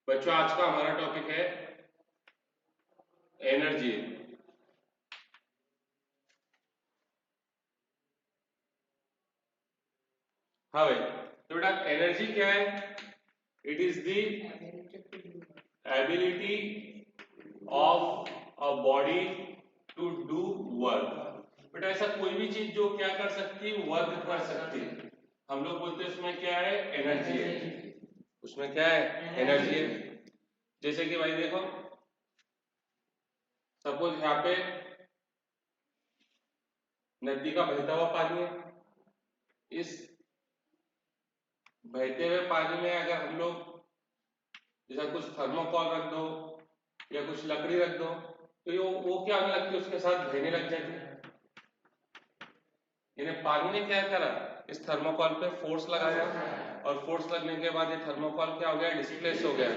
बच्चों आज का हमारा टॉपिक है एनर्जी। हाँ भाई, तो बेटा एनर्जी क्या है? It is the ability of a body to do work. बेटा ऐसा कोई भी चीज जो क्या कर सकती है, वर्क कर सकती है, हम लोग बोलते हैं उसमें क्या है, एनर्जी है। उसमें क्या है, एनर्जी है। जैसे कि भाई देखो, सपोज यहाँ पे नदी का बहता हुआ पानी है। इस बहते हुए पानी में अगर हम लोग जैसा कुछ थर्मोकॉल रख दो या कुछ लकड़ी रख दो, तो ये वो क्या होने लगती है, उसके साथ बहने लग जाती है। यानी पानी ने क्या करा, इस थर्मोकॉल पे फोर्स लगाया, और फोर्स लगने के बाद ये थर्मोकॉल क्या हो गया, डिस्प्लेस हो गया।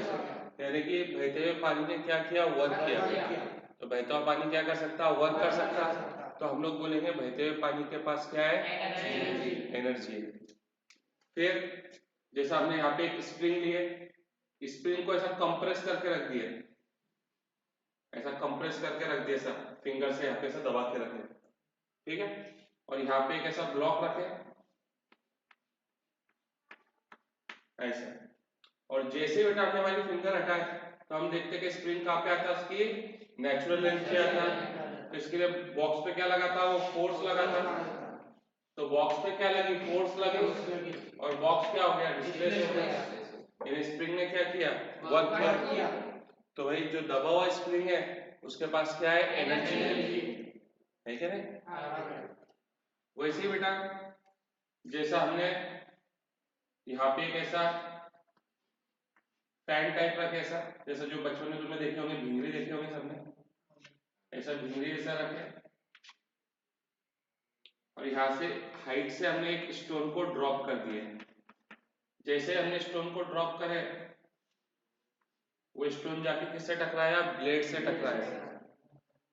यानी कि बहते हुए पानी ने क्या किया, वर्क किया। तो बहता हुआ पानी क्या कर सकता, वर्क कर सकता। तो हम लोग बोलेंगे बहते हुए पानी के पास क्या है, एनर्जी है। फिर जैसा हमने यहाँ पे एक स्प्रिंग लिए, स्प्रिंग को ऐसा कंप्रेस करके रख दिया, ऐसा कंप्रेस करके रख दिया, सब फिंगर से यहाँ पे ऐसा दबा के रखे, ठीक है। और यहाँ पे एक ऐसा ब्लॉक रखे ऐसा, और जैसे बेटा हमने हमारी फिंगर हटाए तो हम देखते हैं कि स्प्रिंग कहाँ पे आता है, उसकी नेचुरल लेंथ पे आता है। तो इसके लिए बॉक्स पे क्या लगा था, वो फोर्स लगा था। तो बॉक्स पे क्या लगी, फोर्स लगी, और बॉक्स क्या हो गया, डिस्प्लेस हो गया। यानी स्प्रिंग ने क्या किया, वर्क किया। तो भाई जो दबा हुआ स्प्रिंग है उसके पास क्या है, एनर्जी है क्या नहीं। वैसे ही बेटा जैसा हमने यहाँ पे एक ऐसा फैन टाइप रखे, ऐसा जैसा जो बचपन में तुमने देखे होंगे, भिंगरी देखे होंगे सबने, ऐसा भिंगरी जैसा रखे, और यहाँ से हाइट से हमने एक स्टोन को ड्रॉप कर दिए। जैसे हमने स्टोन को ड्रॉप करे, वो स्टोन जाके किससे टकराया, ब्लेड से टकराया।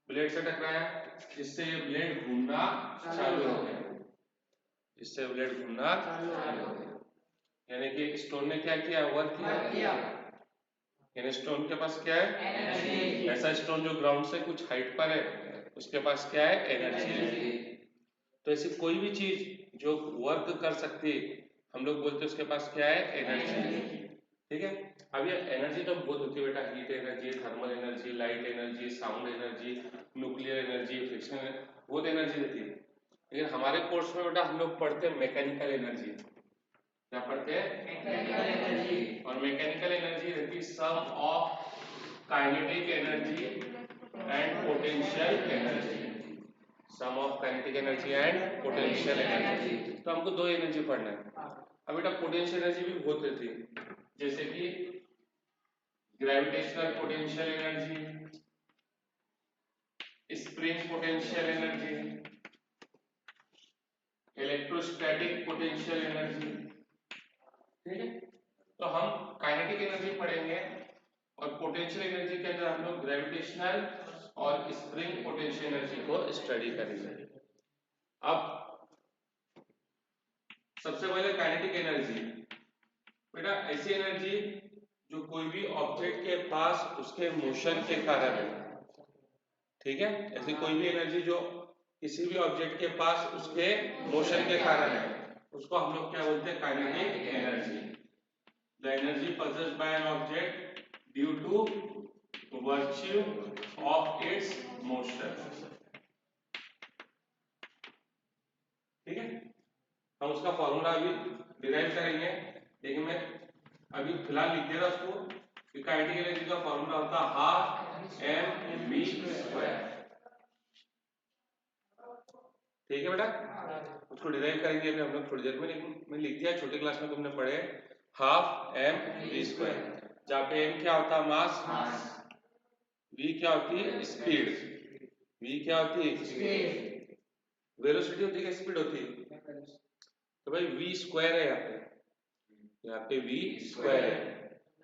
ब्लेड से टकराया जिससे ये ब्लेड घूमना चालू हो गया, जिससे ब्लेड घूमना चालू हो गया। यानी कि स्टोन ने क्या किया, वर्क किया। यानी स्टोन के पास क्या है, एनर्जी। ऐसा स्टोन जो ग्राउंड से कुछ हाइट पर है उसके पास क्या है, एनर्जी है। तो ऐसी कोई भी चीज जो वर्क कर सकती है हम लोग बोलते हैं उसके पास क्या है, एनर्जी। ठीक है। अब ये एनर्जी तो बहुत होती है बेटा, heat energy, thermal energy, light energy, sound energy, nuclear energy, friction, बहुत एनर्जी देती है। लेकिन हमारे कोर्स में बेटा हम लोग पढ़ते हैं मैकेनिकल एनर्जी। क्या पढ़ते हैं, मैकेनिकल एनर्जी। और मैकेनिकल एनर्जी रहती है sum of kinetic energy and potential energy. Same of kinetic energy and potential energy. तो हमको दो एनर्जी पढ़ना है। अब बेटा पोटेंशियल एनर्जी भी बहुत रहती है, जैसे कि gravitational potential energy, spring potential energy, electrostatic potential energy. ठीक है। तो हम काइनेटिक एनर्जी पढ़ेंगे, और पोटेंशियल एनर्जी के अंदर हम लोग ग्रेविटेशनल और स्प्रिंग पोटेंशियल एनर्जी को स्टडी करेंगे। अब सबसे पहले काइनेटिक एनर्जी, बेटा ऐसी एनर्जी जो कोई भी ऑब्जेक्ट के पास उसके मोशन के कारण है। ठीक है, ऐसी कोई भी एनर्जी जो किसी भी ऑब्जेक्ट के पास उसके मोशन के कारण है, उसको हम लोग क्या बोलते हैं, kinetic energy. The energy possessed by an object due to virtue of its motion। ठीक है, हम उसका फॉर्मूला अभी डिराइव करेंगे, लेकिन मैं अभी फिलहाल लिख दे रहा उसको कि काइनेटिक एनर्जी का फॉर्मूला होता है हाफ एम वी स्क्वायर। ठीक है बेटा, उसको डिराइव करेंगे अभी हम लोग थोड़ी देर में, लेकिन मैं लिख दिया, छोटी क्लास में तुमने पढ़े हाफ एम वी स्क्वायर, जहाँ पे एम क्या होता है, मास, वी क्या होती है, स्पीड, वी क्या होती है, स्पीड, वेलोसिटी होती है, स्पीड होती है। तो भाई वी स्क्वायर है यहाँ पे वी स्क्वायर है,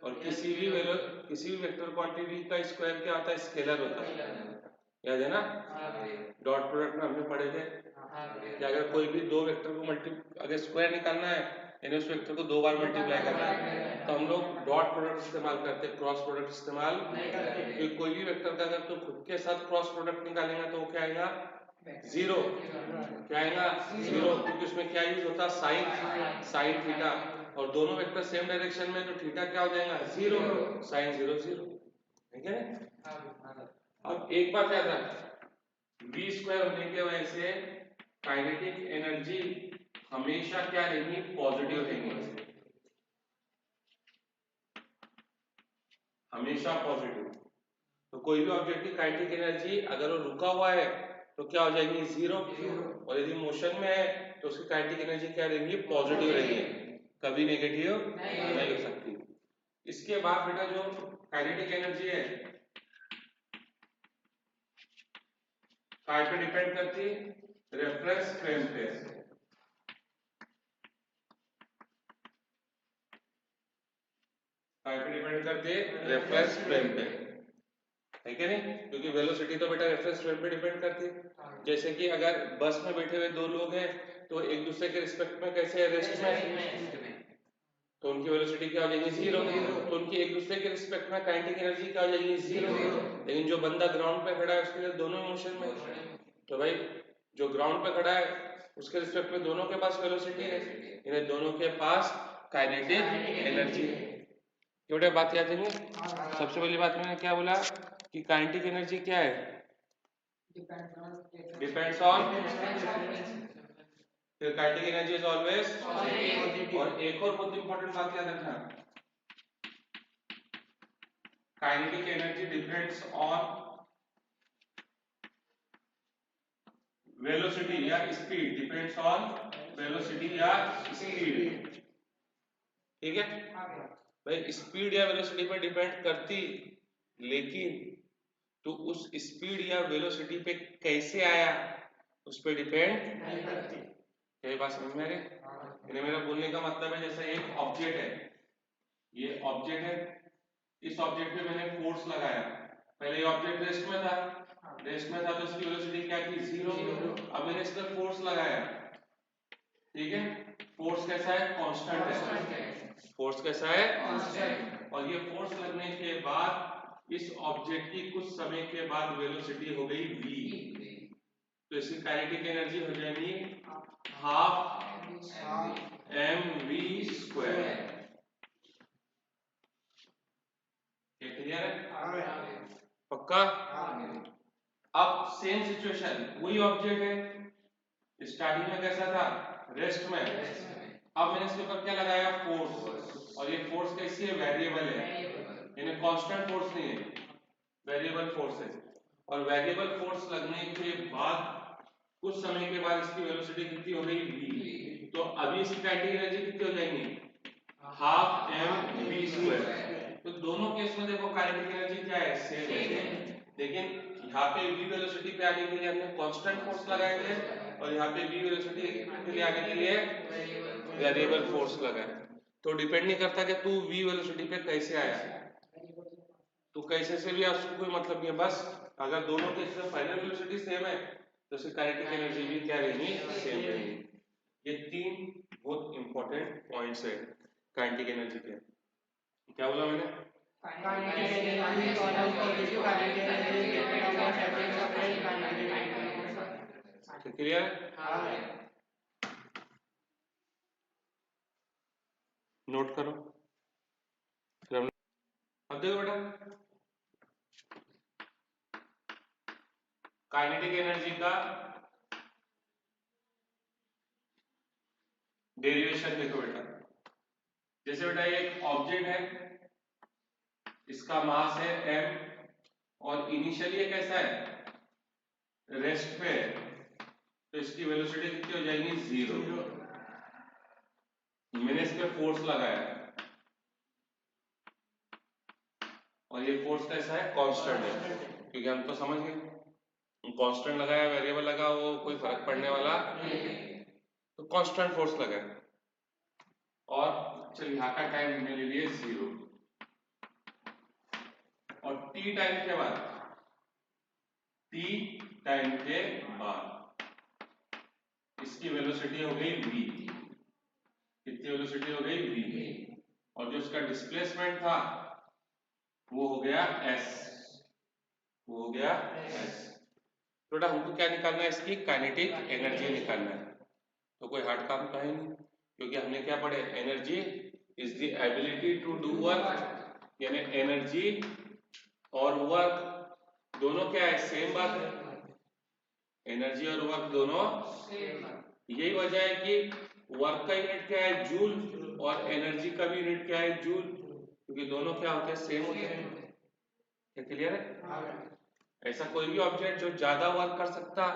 और किसी भी वेक्टर क्वांटिटी का स्क्वायर क्या होता है, स्केलर होता है, याद है ना। डॉट प्रोडक्ट में हमने पढ़े थे कि अगर कोई भी दो वेक्टर को अगर स्क्वायर निकालना है यानी उस वेक्टर को 2 बार मल्टीप्लाई करना है। तो हम लोग डॉट प्रोडक्ट इस्तेमाल करते हैं, क्रॉस प्रोडक्ट इस्तेमाल नहीं करते। क्योंकि कोई भी वेक्टर का अगर तो खुद के साथ क्रॉस प्रोडक्ट निकालेंगे तो वो क्या आएगा, 0। क्या आएगा, 0, क्योंकि उसमें क्या यूज होता है, साइन थीटा, और दोनों वेक्टर सेम डायरेक्शन में, तो थीटा क्या हो जाएगा, 0, साइन 0 0, ठीक है। अब एक बात याद रख, v स्क्वायर होने की वजह से काइनेटिक एनर्जी हमेशा क्या रहेगी, पॉजिटिव रहेंगी, हमेशा पॉजिटिव। तो कोई भी ऑब्जेक्ट की काइनेटिक एनर्जी अगर वो रुका हुआ है तो क्या हो जाएगी, 0, और यदि मोशन में है तो उसकी काइनेटिक एनर्जी क्या रहेगी, पॉजिटिव रहेगी, कभी नेगेटिव नहीं हो सकती। इसके बाद बेटा जो काइनेटिक एनर्जी है काय पे डिपेंड करती है, रेफरेंस फ्रेम पे। काय पे डिपेंड करती है, रेफरेंस फ्रेम पे, है कि नहीं, क्योंकि वेलोसिटी तो बेटा रेफरेंस फ्रेम पे डिपेंड करती है। जैसे कि अगर बस में बैठे हुए 2 लोग हैं तो एक दूसरे के रिस्पेक्ट में कैसे है, रेस्ट में, तो उनकी वेलोसिटी क्या हो जाएगी, 0, तो उनकी एक दूसरे के रिस्पेक्ट में काइनेटिक एनर्जी क्या हो जाएगी, 0। लेकिन जो बंदा ग्राउंड पे खड़ा है उसके लिए दोनों मोशन में, तो भाई जो ग्राउंड पे खड़ा है उसके रिस्पेक्ट में दोनों के पास वेलोसिटी है, यानी दोनों के पास काइनेटिक एनर्जी है। ये बात याद है। सबसे पहली बात मैंने क्या बोला कि काइनेटिक एनर्जी क्या है, डिपेंड्स ऑन, फिर kinetic energy is always positive. और एक और बहुत इंपॉर्टेंट बात याद रखना, kinetic energy depends on velocity या स्पीड, डिपेंड्स ऑन वेलोसिटी या स्पीड, ठीक है भाई। स्पीड या वेलोसिटी पर डिपेंड करती, लेकिन तो उस स्पीड या वेलोसिटी पे कैसे आया उस पर डिपेंड नहीं करती। क्या बात समझ में आ रही? मेरा बोलने का मतलब है जैसे एक ऑब्जेक्ट है, ये ऑब्जेक्ट है, इस ऑब्जेक्ट पे मैंने फोर्स लगाया, पहले ये ऑब्जेक्ट रेस्ट में था, तो इसकी वेलोसिटी क्या थी, 0। अब मैंने इस पर फोर्स लगाया, ठीक है, फोर्स कैसा है, कांस्टेंट है, फोर्स कैसा है, कांस्टेंट। और ये फोर्स लगने के बाद इस ऑब्जेक्ट की कुछ समय के बाद वेलोसिटी हो गई v, तो इसकी काइनेटिक एनर्जी हो जाएगी हाफ mv²। ये क्लियर है, पक्का? अब सेम सिचुएशन, वही ऑब्जेक्ट है, स्टार्टिंग में कैसा था, रेस्ट में, अब मैंने इसके ऊपर क्या लगाया, फोर्स, और ये फोर्स कैसी है, वेरिएबल है, यानी कांस्टेंट फोर्स नहीं है, वेरिएबल फोर्स है। और वेरिएबल फोर्स लगने के बाद कुछ समय के बाद इसकी वेलोसिटी कितनी हो गई, v, तो अभी इसकी काइनेटिक एनर्जी कितनी हो जाएगी, हाफ mv²। तो दोनों केस में देखो काइनेटिक एनर्जी क्या है, सेम है, लेकिन यहाँ पे v वेलोसिटी पे आने के लिए हमने कांस्टेंट फोर्स लगाए थे, और यहाँ पे v वेलोसिटी के लिए आने के लिए वेरिएबल फोर्स लगाए। तो डिपेंड नहीं करता कि तू v वेलोसिटी पे कैसे आया, तो कैसे से भी आपको कोई मतलब नहीं है, बस अगर दोनों केस में फाइनल वेलोसिटी सेम है तो उसकी काइनेटिक एनर्जी भी क्या रहेगी, सेम रहेगी। ये 3 बहुत इंपॉर्टेंट पॉइंट्स है काइनेटिक एनर्जी के। क्या बोला मैंने, क्लियर है, नोट करो। फिर हम अब देखो बेटा, काइनेटिक एनर्जी का डेरिवेशन देखो बेटा, जैसे बेटा ये एक ऑब्जेक्ट है, इसका मास है m, और इनिशियली ये कैसा है, रेस्ट पे है, तो इसकी वेलोसिटी कितनी हो जाएगी, 0। मैंने इस पे फोर्स लगाया और ये फोर्स कैसा है, कांस्टेंट है, क्योंकि हम तो समझ गए कांस्टेंट लगाया, वेरिएबल लगा, वो कोई फर्क पड़ने वाला नहीं, तो कांस्टेंट फोर्स लगाया, और चलिए यहाँ का टाइम हमने ले लिया 0, और t टाइम के बाद, इसकी वेलोसिटी हो गई v, कितनी वेलोसिटी हो गई v, और जो उसका डिस्प्लेसमेंट था वो हो गया s, वो हो गया s। तो बेटा हमको क्या निकालना है, इसकी काइनेटिक एनर्जी निकालना है। तो कोई हार्ड काम तो है नहीं, क्योंकि हमने क्या पढ़े, energy is the ability to do work, यानी एनर्जी और वर्क दोनों क्या है, सेम बात है। एनर्जी और वर्क दोनों सेम है। यही वजह है कि वर्क का यूनिट क्या है, जूल, और एनर्जी का भी यूनिट क्या है, जूल, क्योंकि दोनों क्या होते हैं, सेम होते हैं। क्या क्लियर है? ऐसा कोई भी ऑब्जेक्ट जो ज्यादा वर्क कर सकता,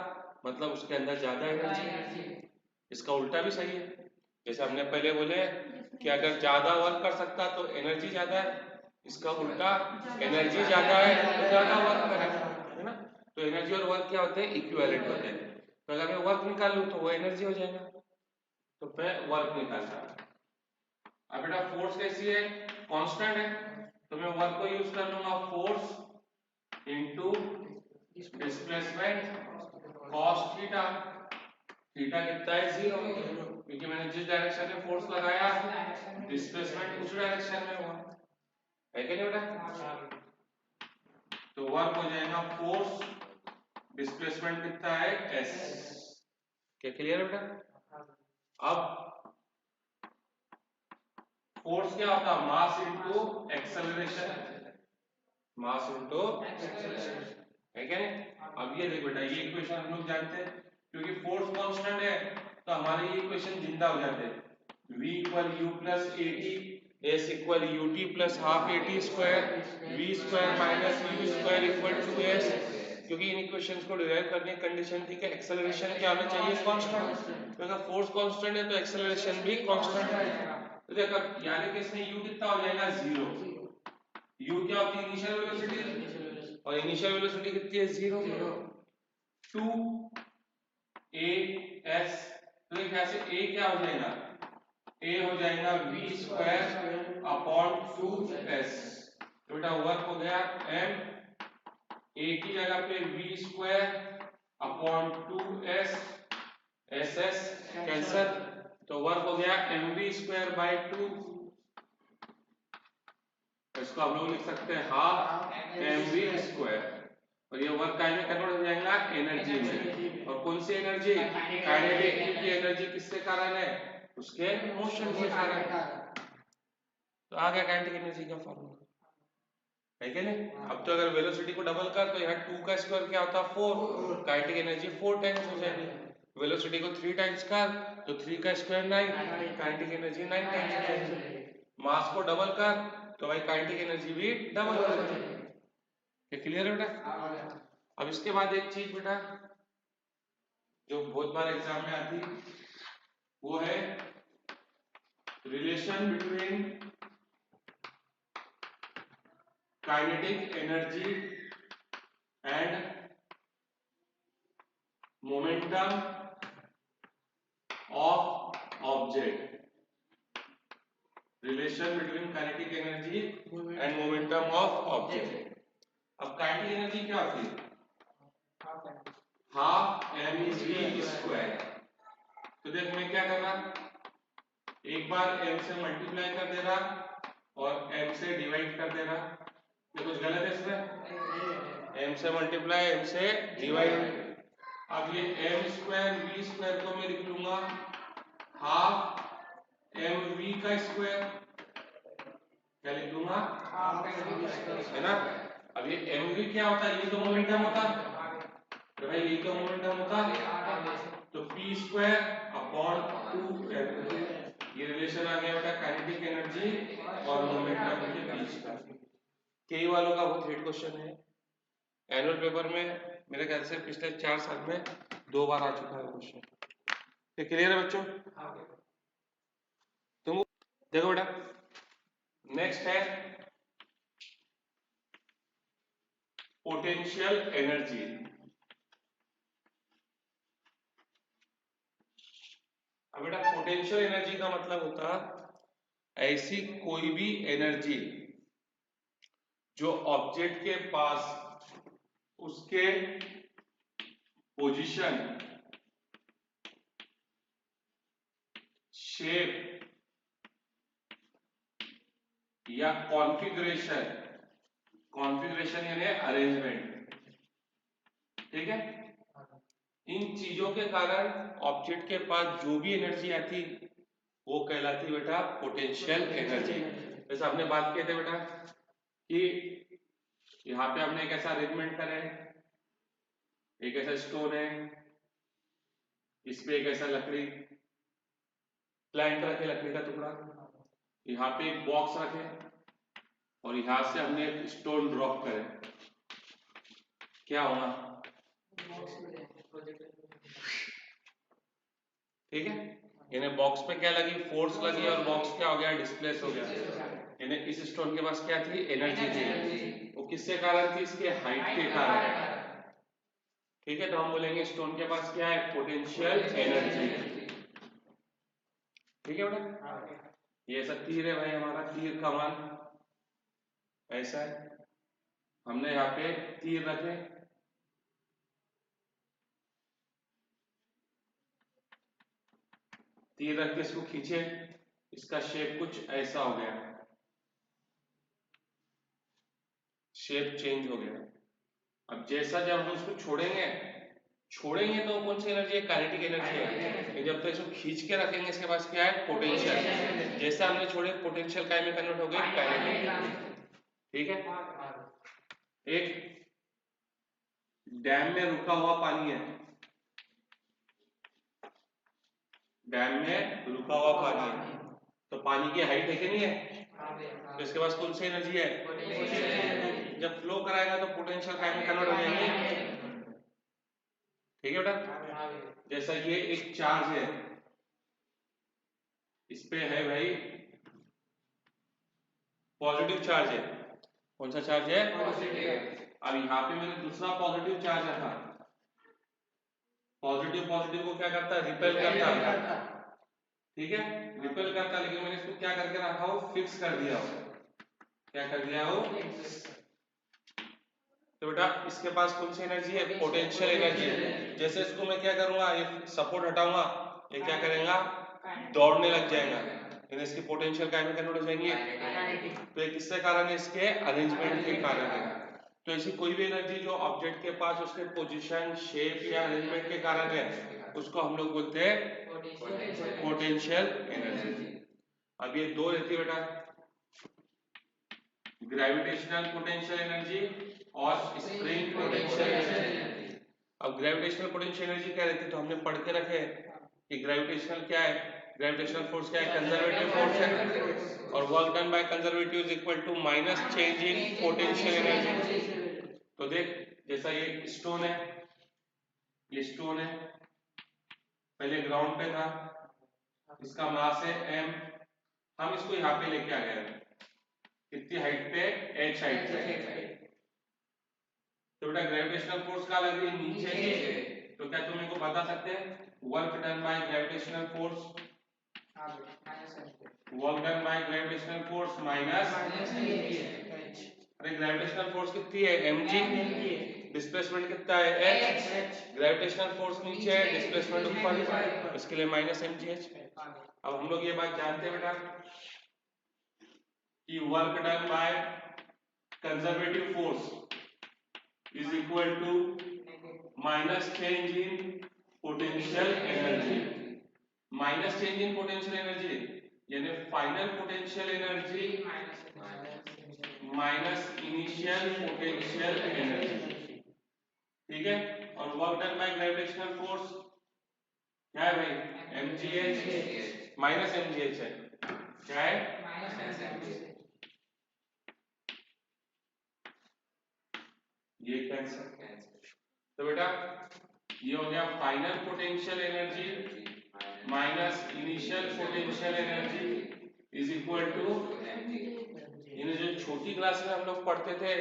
मतलब उसके अंदर ज्यादा एनर्जी है। इसका उल्टा भी सही है, जैसे हमने पहले बोले कि अगर ज्यादा वर्क कर सकता तो एनर्जी ज्यादा है, इसका उल्टा एनर्जी ज्यादा है तो ज्यादा वर्क करेगा, है ना। तो एनर्जी और वर्क क्या होते हैं, इक्विवेलेंट होते हैं। तो अगर मैं वर्क निकाल लूं तो वो एनर्जी हो जाएगा, तो मैं वर्क निकालता। अब बेटा फोर्स कैसी है, कांस्टेंट है, तो मैं वर्क को यूज कर लूंगा force into displacement cos theta. Theta कितना है, 0, क्योंकि मैंने जिस डायरेक्शन में फोर्स लगाया डिस्प्लेसमेंट उस डायरेक्शन में हुआ है, क्या नहीं बेटा। तो वर्क हो जाएगा फोर्स, डिस्प्लेसमेंट कितना है, s। क्या क्लियर है बेटा? अब फोर्स क्या होता है, mass into acceleration, mass into acceleration, है क्या नहीं। अब ये देखो बेटा, ये इक्वेशन हम लोग जानते हैं, क्योंकि फोर्स कांस्टेंट है तो हमारे ये इक्वेशन जिंदा हो जाते हैं। v equal u plus at, s equal ut plus half at square, v square minus u square equal to s, क्योंकि इन इक्वेशंस को डिराइव करने की कंडीशन थी कि एक्सेलरेशन क्या होना चाहिए, कांस्टेंट। तो अगर फोर्स कांस्टेंट है तो एक्सेलरेशन भी कांस्टेंट है। तो देखो यानी कि इसमें u कितना हो जाएगा, 0। u क्या होती है, इनिशियल वेलोसिटी, और इनिशियल वेलोसिटी कितनी है, 0। 2 a s, तो एक ऐसे a क्या हो जाएगा, a हो जाएगा v स्क्वायर अपॉन 2s। तो बेटा वर्क हो गया m, a की जगह पे v square upon 2s, ss cancel, तो वर्क हो गया mv स्क्वायर बाय 2। इसको हम लोग लिख सकते हैं हाफ mv स्क्वायर, और ये वर्क टाइम में कन्वर्ट हो जाएगा एनर्जी में। और कौन सी एनर्जी, काइनेटिक, क्योंकि एनर्जी किसके कारण है, उसके मोशन के कारण। तो आ गया काइनेटिक एनर्जी का फॉर्मूला, है क्या नहीं। अब तो अगर वेलोसिटी को डबल कर तो यहाँ 2 का स्क्वायर क्या होता है, 4, काइनेटिक एनर्जी 4 टाइम्स हो जाएगी। वेलोसिटी को 3 टाइम्स कर तो 3 का स्क्वायर 9, काइनेटिक एनर्जी 9 टाइम्स हो जाएगी। मास को डबल कर तो भाई काइनेटिक एनर्जी भी डबल हो जाएगी। ये क्लियर है बेटा? अब इसके बाद एक चीज बेटा जो बहुत बार एग्जाम में आती वो है relation between kinetic energy and momentum of object. Relation between kinetic energy and momentum of object. अब काइनेटिक एनर्जी क्या होती है, हाफ mv स्क्वायर। तो देख मैं क्या कर रहा, एक बार m से मल्टीप्लाई कर दे रहा और m से डिवाइड कर दे रहा। ये कुछ गलत है इसमें, m से मल्टीप्लाई m से डिवाइड। अब ये m स्क्वायर v स्क्वायर को मैं लिख लूंगा हाफ mv का स्क्वायर, क्या लिख लूंगा, है ना। अब ये mv क्या होता है, ये तो मोमेंटम होता है, तो भाई ये तो मोमेंटम होता है, तो p स्क्वायर अपॉन 2m, ये रिलेशन आ गया बेटा काइनेटिक एनर्जी और मोमेंटम के बीच का। कई वालों का बहुत हिट क्वेश्चन है, एनुअल पेपर में मेरे ख्याल से पिछले 4 साल में 2 बार आ चुका है क्वेश्चन। ये क्लियर है बच्चों? तुम देखो बेटा, नेक्स्ट है पोटेंशियल एनर्जी। अब बेटा पोटेंशियल एनर्जी का मतलब होता है ऐसी कोई भी एनर्जी जो ऑब्जेक्ट के पास उसके पोजीशन, शेप या कॉन्फ़िगरेशन, कॉन्फ़िगरेशन यानी अरेंजमेंट, ठीक है। इन चीजों के कारण ऑब्जेक्ट के पास जो भी एनर्जी आती वो कहलाती बेटा पोटेंशियल एनर्जी। जैसे हमने बात किए थे बेटा कि यहाँ पे हमने एक ऐसा अरेंजमेंट करा है, एक ऐसा स्टोन है, इस पे एक ऐसा लकड़ी प्लैंक रखे, लकड़ी का टुकड़ा, यहाँ पे एक बॉक्स रखे और यहाँ से हमने एक स्टोन ड्रॉप करे, क्या होगा? ठीक है, यानी बॉक्स पे क्या लगी? फोर्स लगी और बॉक्स क्या हो गया? डिस्प्लेस हो गया। यानी इस स्टोन के पास क्या थी? एनर्जी थी। वो किसके कारण थी? इसके हाइट के कारण। ठीक है, तो हम बोलेंगे स्टोन के पास क्या है? Potential energy. ठीक है बेटा, ये ऐसा तीर है भाई, हमारा तीर का मान ऐसा है, हमने यहाँ पे तीर रखे, तीर रख के इसको खींचे, इसका शेप कुछ ऐसा हो गया, शेप चेंज हो गया। अब जैसा जब हम उसको छोड़ेंगे तो कौन सी एनर्जी है? काइनेटिक एनर्जी है। जब तक इसको खींच के रखेंगे इसके पास क्या है? पोटेंशियल। जैसा हमने छोड़े पोटेंशियल काय में कन्वर्ट हो गई काइनेटिक। ठीक है, एक डैम में रुका हुआ पानी है, डैम में रुका हुआ पानी है, तो पानी की हाइट है कि नहीं है? तो इसके पास कौन सी एनर्जी है? जब फ्लो कराएगा तो पोटेंशियल काय में कन्वर्ट हो जाएगी। ठीक है बेटा, जैसा ये एक चार्ज है, इस पे है भाई पॉजिटिव चार्ज है, कौन सा चार्ज है? पॉजिटिव। अब यहाँ पे मैंने दूसरा पॉजिटिव चार्ज रखा, पॉजिटिव पॉजिटिव को क्या करता है? रिपेल करता है। ठीक है, रिपेल करता, लेकिन मैंने इसको क्या करके रखा हो? फिक्स कर दिया हो। क्या कर दिया हो? तो बेटा इसके पास कौन सी एनर्जी है? पोटेंशियल एनर्जी है। जैसे इसको मैं क्या करूंगा? ये सपोर्ट हटाऊंगा, ये क्या करेगा? दौड़ने लग जाएगा, यानी इसकी पोटेंशियल काय में कन्वर्ट हो जाएंगी। तो ये किसके कारण है? इसके अरेंजमेंट के कारण है। तो ऐसी कोई भी एनर्जी जो ऑब्जेक्ट के पास उसके पोजीशन, शेप या अरेंजमेंट के कारण है, उसको हम लोग बोलते हैं पोटेंशियल एनर्जी। अब ये दो रहती है बेटा, ग्रेविटेशनल पोटेंशियल एनर्जी और स्प्रिंग पोटेंशियल एनर्जी। अब ग्रेविटेशनल पोटेंशियल एनर्जी क्या रहती है? तो हमने पढ़ के रखे कि ग्रेविटेशनल क्या है? ग्रेविटेशनल फोर्स क्या है? कंजर्वेटिव फोर्स है, और work done by conservative is equal to minus change in potential energy. तो देख, जैसा ये स्टोन है, ये स्टोन है, पहले ग्राउंड पे था, इसका मास है m, हम इसको यहाँ पे लेके आ गए, कितनी हाइट पे? h हाइट पे। तो बेटा ग्रेविटेशनल फोर्स कहाँ लग रही है? नीचे की। तो क्या तुम मेरे को बता सकते हैं work done by gravitational force? Work done by gravitational force minus, अरे ग्रेविटेशनल फोर्स कितनी है? mg, डिस्प्लेसमेंट कितना है? h। ग्रेविटेशनल फोर्स नीचे है, डिस्प्लेसमेंट ऊपर, इसके लिए माइनस mgh। अब हम लोग ये बात जानते हैं बेटा कि work done by conservative force is equal to minus change in potential energy। Minus change in potential energy यानी final potential energy minus initial potential energy. ठीक है, और work done by gravitational force क्या है भाई? mgh माइनस mgh है, क्या है? Minus mgh। ये कैंसिल, तो बेटा ये हो गया final potential energy minus initial potential energy is equal to, यानी जो छोटी क्लास में हम लोग पढ़ते थे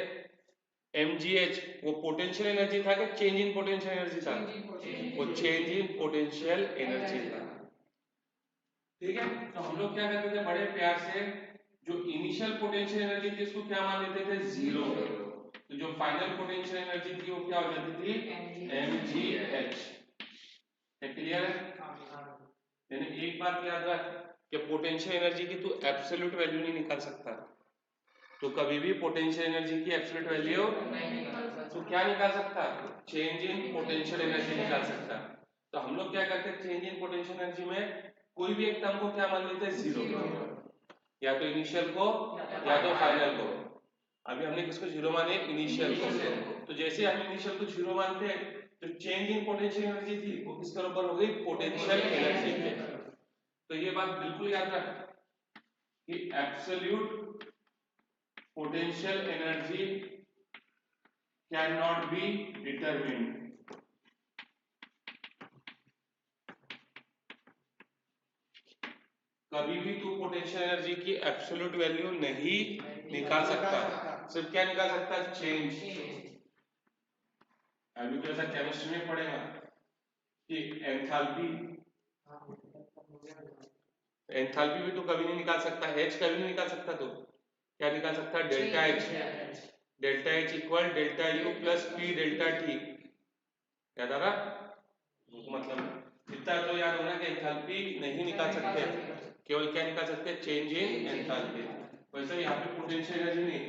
mgh, वो पोटेंशियल एनर्जी था कि चेंज इन पोटेंशियल एनर्जी था? वो चेंज इन पोटेंशियल एनर्जी था। ठीक है, तो हम लोग क्या करते थे बड़े प्यार से, जो इनिशियल पोटेंशियल एनर्जी थी उसको क्या मान लेते थे? जीरो। तो जो फाइनल पोटेंशियल एनर्जी थी वो क्या हो जाती थी? mgh। क्लियर है? यानी एक बात याद रख कि पोटेंशियल एनर्जी की तू एब्सोल्यूट वैल्यू नहीं निकाल सकता, तो कभी भी पोटेंशियल एनर्जी की एब्सोल्यूट वैल्यू तो क्या निकाल सकता, चेंज इन पोटेंशियल एनर्जी निकाल सकता। तो हम लोग क्या करते हैं, चेंज इन पोटेंशियल एनर्जी में कोई भी एक टर्म को क्या मान लेते हैं, जीरो, या तो इनिशियल को या तो फाइनल को। अभी हमने किसको जीरो माने, इनिशियल को। तो जैसे हम इनिशियल को जीरो मानते हैं तो चेंज इन पोटेंशियल एनर्जी थी वो किसके बराबर हो गई, पोटेंशियल एनर्जी के। तो ये बात बिल्कुल याद रख कि absolute potential energy can not be determined. कभी भी तू पोटेंशियल एनर्जी की एब्सोल्यूट वैल्यू नहीं निकाल सकता, सिर्फ क्या निकाल सकता है, चेंज। अभी तो ऐसा केमिस्ट्री में पढ़ेगा कि एंथैल्पी, एंथैल्पी भी तो कभी नहीं निकाल सकता, एच कभी नहीं निकाल सकता, तो क्या निकाल सकता है, delta H. Delta H equal delta U plus P delta T. याद आ रहा, मतलब इतना तो याद होना कि एंथैल्पी नहीं निकाल सकते, केवल क्या निकाल सकते हैं, चेंज इन एंथैल्पी। वैसे यहाँ पे पोटेंशियल एनर्जी नहीं,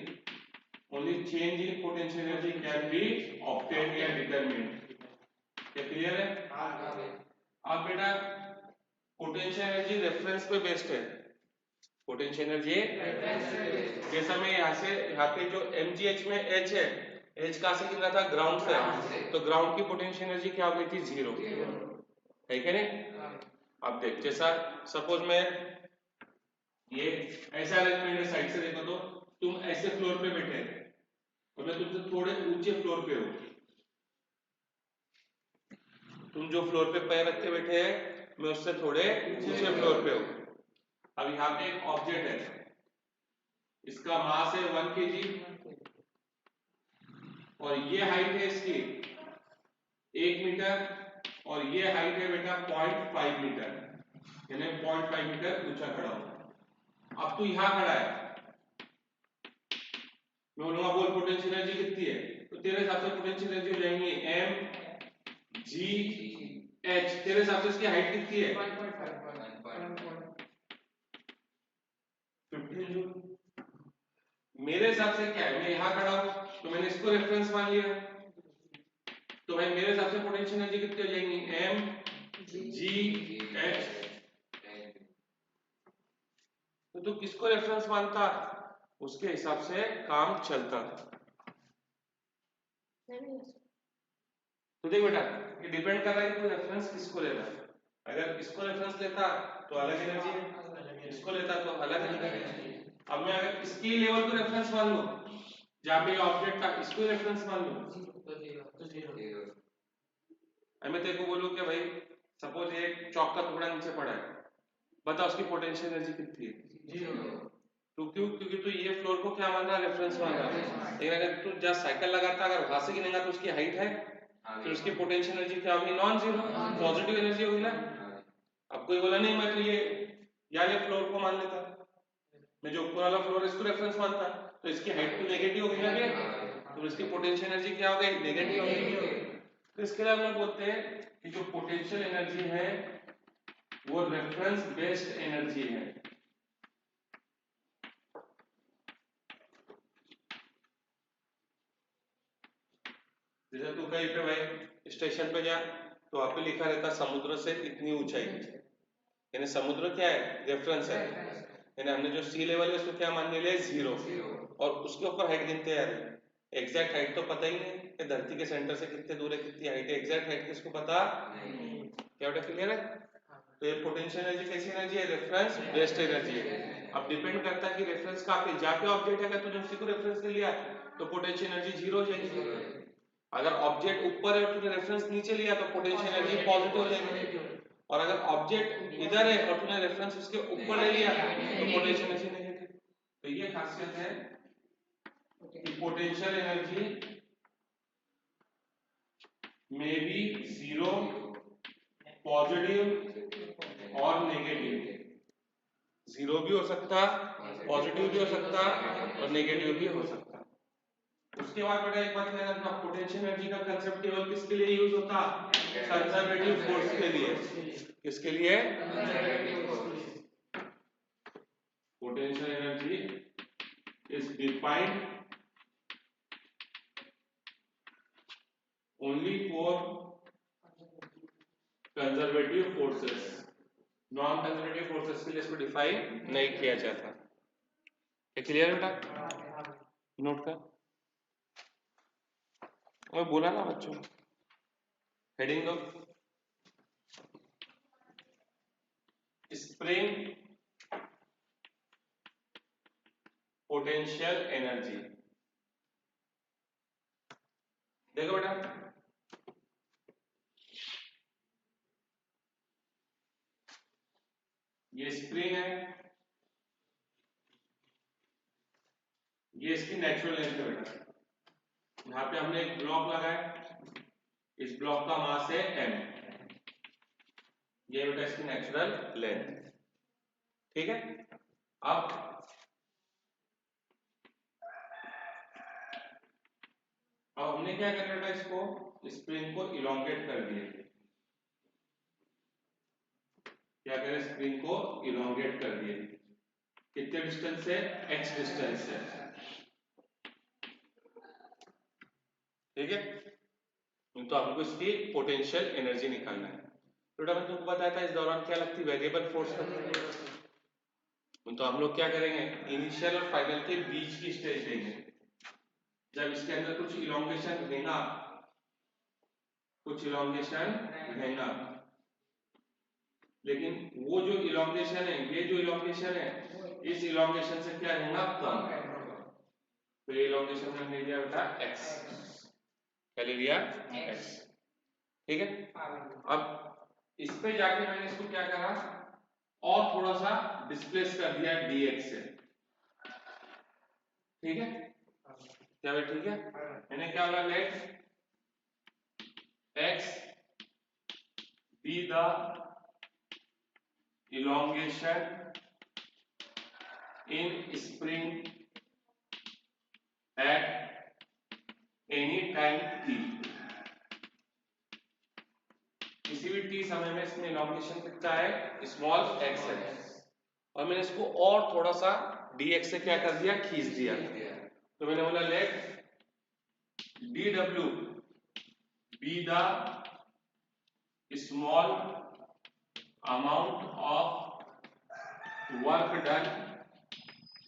only change in potential energy can be obtained या डिटरमिन्ड। क्या क्लियर है? अब बेटा पोटेंशियल एनर्जी रेफरेंस पे बेस्ड है। पोटेंशियल एनर्जी जैसा मैं यहाँ पे जो mgh में h है, h कहाँ से गिर रहा था, ग्राउंड से, तो ग्राउंड की पोटेंशियल एनर्जी क्या हो गई थी, जीरो, है क्या नहीं? अब देख, जैसा सपोज मैं ये ऐसा अरेंजमेंट है, साइड से देखो तो तुम ऐसे फ्लोर पे बैठे और मैं तुमसे थोड़े ऊंचे फ्लोर पे हूं, तुम जो फ्लोर पे पैर रख के बैठे हैं मैं उससे थोड़े ऊंचे फ्लोर पे हूं। अब यहाँ पे एक ऑब्जेक्ट है, इसका मास है 1 kg और ये हाइट है इसकी 1 मीटर और ये हाइट है बेटा 0.5 मीटर, यानी 0.5 मीटर ऊंचा खड़ा हूं। अब तू यहां खड़ा है, मैं बोलूंगा बोल पोटेंशियल एनर्जी कितनी है, तो तेरे हिसाब से पोटेंशियल एनर्जी हो जाएंगी m g h। तेरे हिसाब से इसकी हाइट कितनी है, 15 जूल। मेरे हिसाब से क्या है, मैं यहां खड़ा हूं तो मैंने इसको रेफरेंस मान लिया, तो भाई मेरे हिसाब से पोटेंशियल एनर्जी कितनी हो जाएंगी, m g h। तो तू किसको रेफरेंस मानता, उसके हिसाब से काम चलता। तो देख बेटा, ये डिपेंड कर रहा है कि तू रेफरेंस किसको ले रहा है। अगर इसको रेफरेंस लेता तो अलग एनर्जी है, इसको लेता तो अलग एनर्जी। अब मैं अगर इसके लेवल को रेफरेंस मान लूं, जहां पे ऑब्जेक्ट था इसको रेफरेंस मान लूं, मैं तेरे को बोलूं कि भाई सपोज ये चौक का टुकड़ा नीचे पड़ा है, बता उसकी पोटेंशियल एनर्जी कितनी है, जीरो। तो क्यों, क्योंकि तू ये फ्लोर को क्या मान रहा है, रेफरेंस मान रहा है। लेकिन अगर तू जहां साइकिल लगाता अगर वहां से गिनेगा तो उसकी हाइट है, फिर उसकी पोटेंशियल एनर्जी क्या होगी, नॉन जीरो, पॉजिटिव एनर्जी होगी ना। अब कोई बोला नहीं मैं तो ये यार ये फ्लोर को मान लेता, मैं जो ऊपर वाला फ्लोर इसको रेफरेंस मानता, तो इसकी हाइट तो नेगेटिव होगी ना, तो इसकी पोटेंशियल एनर्जी क्या हो गई, नेगेटिव हो गई। तो इसके लिए हम लोग बोलते हैं कि जो पोटेंशियल एनर्जी है वो रेफरेंस बेस्ड एनर्जी है। जैसे तू कहीं पे भाई स्टेशन पे जा तो वहां पे लिखा रहता समुद्र से इतनी ऊंचाई, यानी समुद्र क्या है, रेफरेंस है, यानी हमने जो सी लेवल है उसको क्या मान लिया, जीरो, और उसके ऊपर हाइट गिनते हैं। एग्जैक्ट हाइट तो पता ही नहीं कि धरती के सेंटर से कितने दूर है, कितनी हाइट है, एग्जैक्ट हाइट किसको पता नहीं। क्या बेटा क्लियर है? तो ये पोटेंशियल एनर्जी कैसी एनर्जी है, रेफरेंस बेस्ड एनर्जी है। अब डिपेंड करता है कि रेफरेंस कहाँ पे, जहाँ पे ऑब्जेक्ट है, अगर तूने उसी को रेफरेंस ले लिया तो पोटेंशियल एनर्जी जीरो हो जाएगी। अगर ऑब्जेक्ट ऊपर है और तूने रेफरेंस नीचे लिया तो पोटेंशियल एनर्जी पॉजिटिव हो जाएगी, और अगर ऑब्जेक्ट इधर है और तूने रेफरेंस उसके ऊपर ले लिया तो पोटेंशियल एनर्जी नेगेटिव। तो ये खासियत है कि पोटेंशियल एनर्जी में बी जीरो, पॉजिटिव और नेगेटिव। जीरो भी हो सकता, पॉजिटिव भी हो सकता और नेगेटिव भी हो सकता। उसके बाद बेटा एक बात याद रखना, पोटेंशियल एनर्जी का कांसेप्ट केवल किसके लिए यूज होता, कंजर्वेटिव फोर्स के लिए। किसके लिए, potential energy is defined only for conservative forces, non conservative forces के लिए इसको डिफाइन नहीं किया जाता। ये क्लियर है बेटा? नोट कर, मैं बोला ना बच्चों, हेडिंग दो, स्प्रिंग पोटेंशियल एनर्जी। देखो बेटा, ये स्प्रिंग है, ये इसकी नेचुरल लेंथ है बेटा। यहाँ पे हमने एक ब्लॉक लगाया, इस ब्लॉक का मास है m, ये बेटा इसकी नेचुरल लेंथ, ठीक है। अब हमने क्या करना बेटा, इसको स्प्रिंग को इलोंगेट कर दिया। क्या करें, स्प्रिंग को इलोंगेट कर दिए, कितने डिस्टेंस से, x डिस्टेंस से, ठीक है। तो हमको इसकी पोटेंशियल एनर्जी निकालना है। तो मैंने तुमको बताया था इस दौरान क्या लगती, वेरिएबल फोर्स लगती। तो हम लोग क्या करेंगे, इनिशियल और फाइनल के बीच की स्टेज लेंगे, जब इसके अंदर कुछ इलोंगेशन रहेगा, कुछ इलोंगेशन रहेगा, लेकिन वो जो इलोंगेशन है, ये जो इलोंगेशन है, इस इलोंगेशन से क्या रहेगा, कम। तो ये इलोंगेशन हमने लिया बेटा x, क्या ले लिया, x, ठीक है। अब इस पे जाके मैंने इसको क्या करा, और थोड़ा सा डिस्प्लेस कर दिया dx से, ठीक है। क्या भाई, ठीक है। मैंने क्या बोला, late x be the elongation in spring at any time t, किसी भी t समय में इसमें elongation कितना है, स्मॉल x है, और मैंने इसको और थोड़ा सा dx से क्या कर दिया, खींच दिया। तो मैंने बोला late dw be the small amount of work done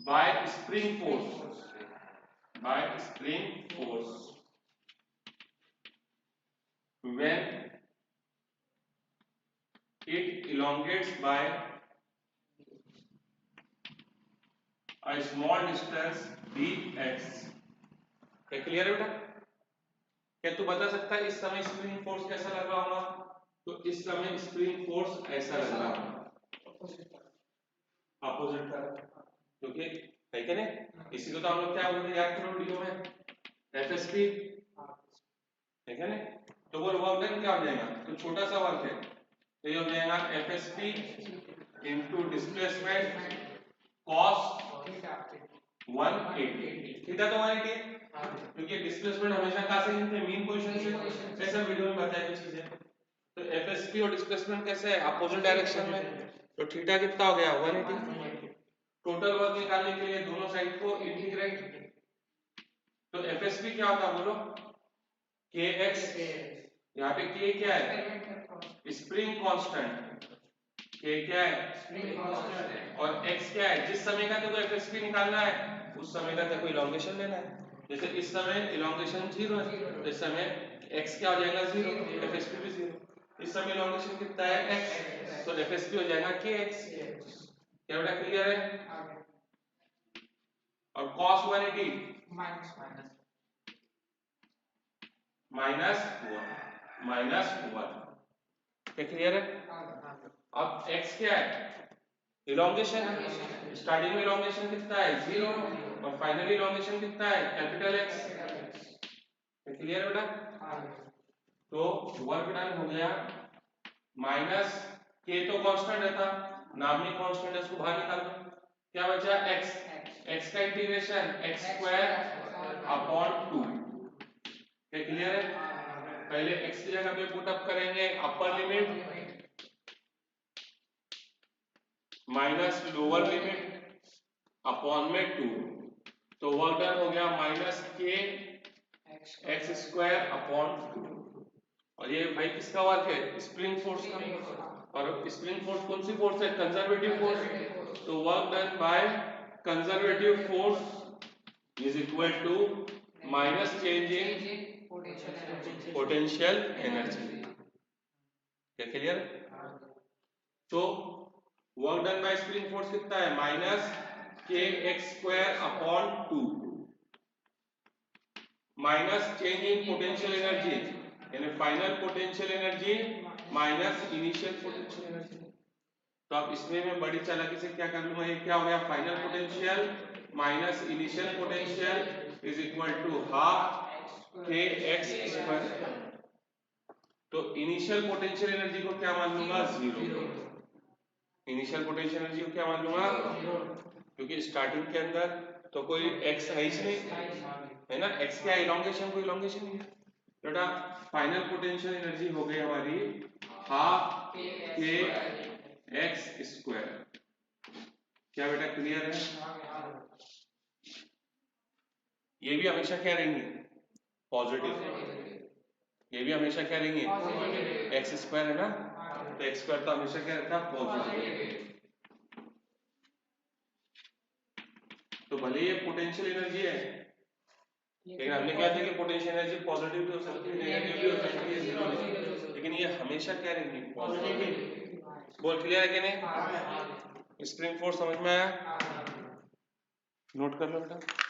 by spring force, by spring force when it elongates by a small distance dx। क्या क्लियर है बेटा? क्या तू बता सकता है इस समय स्प्रिंग फोर्स कैसा लग रहा होगा? तो इस समय स्प्रिंग फोर्स ऐसा लग रहा होगा, अपोजिट का, क्योंकि है क्या नहीं, इसी को तो हम लोग क्या बोलते हैं, याद करो वीडियो में, एफएसपी, है क्या नहीं। तो वो वर्क डन क्या हो जाएगा, तो छोटा सा वर्क है, तो ये हो जाएगा FSP into displacement cos 180, theta तो 180 है, क्योंकि डिस्प्लेसमेंट हमेशा कहां से गिनते हैं, मीन पोजीशन से, ऐसा वीडियो में बताई हुई चीज है। तो एफएसपी और डिस्प्लेसमेंट कैसे है, अपोजिट डायरेक्शन में, तो थीटा कितना हो गया, 180। टोटल वर्क निकालने के लिए दोनों साइड को इंटीग्रेट, तो एफएसपी क्या होता है बोलो, kx, यहाँ पे k क्या है, स्प्रिंग कांस्टेंट, k क्या है, स्प्रिंग कांस्टेंट, और x क्या है, जिस समय का देखो एफएसपी निकालना है उस समय का देखो इलोंगेशन लेना है। जैसे इस समय इलोंगेशन 0 है, तो इस समय x क्या हो जाएगा, 0, एफएसपी भी 0। इस समय इलोंगेशन कितना है, x, तो एफएसपी हो जाएगा kx। क्या बेटा क्लियर है? और cos 180 माइनस 1, क्या क्लियर है? अब x क्या है, इलोंगेशन, स्टार्टिंग में इलोंगेशन कितना है, 0, और फाइनली इलोंगेशन कितना है, कैपिटल X। क्या क्लियर है बेटा? तो वर्क डन हो गया, माइनस k तो कांस्टेंट रहता, नाम ही कांस्टेंट है, उसको बाहर निकाल दो, क्या बचा x, x का इंटीग्रेशन x स्क्वायर अपॉन 2। क्या क्लियर है? पहले x की जगह पे पुट अप करेंगे upper limit minus lower limit upon में 2, तो वर्क डन हो गया minus k x square upon 2। और ये भाई किसका वर्क है? स्प्रिंग फोर्स का। और स्प्रिंग फोर्स कौन सी फोर्स है? Conservative force. तो work done by conservative force is equal to minus change in potential energy. क्या क्लियर? तो work done by spring force कितना है? Minus k x square upon 2 minus change in potential energy यानी final potential energy minus initial potential energy. तो अब इसमें मैं बड़ी चालाकी से क्या कर लूंगा, ये क्या हो गया? Final potential minus initial potential is equal to half के एक्स स्क्वायर। तो इनिशियल पोटेंशियल एनर्जी को क्या मान लूंगा? 0। इनिशियल पोटेंशियल एनर्जी को क्या मान लूंगा? क्योंकि स्टार्टिंग के अंदर तो कोई एक्स है ही नहीं, है ना? एक्स क्या इलोंगेशन, कोई इलोंगेशन नहीं है। बेटा फाइनल पोटेंशियल एनर्जी हो गई हमारी हाफ के एक्स स्क्वायर। क्या बेटा क्लियर है? ये भी हमेशा क्या रहेंगे? पॉजिटिव। ये भी हमेशा क्या रहेंगे? एक्स स्क्वायर है ना, तो एक्स स्क्वायर तो हमेशा क्या रहता है? पॉजिटिव। तो भले ये पोटेंशियल एनर्जी है, लेकिन हमने क्या था कि पोटेंशियल एनर्जी पॉजिटिव भी हो सकती है, नेगेटिव भी हो सकती है, जीरो भी हो सकती है, लेकिन ये हमेशा क्या रहेंगी? पॉजिटिव। बोल क्लियर है कि नहीं? स्प्रिंग फोर्स समझ में आया? नोट कर लो बेटा।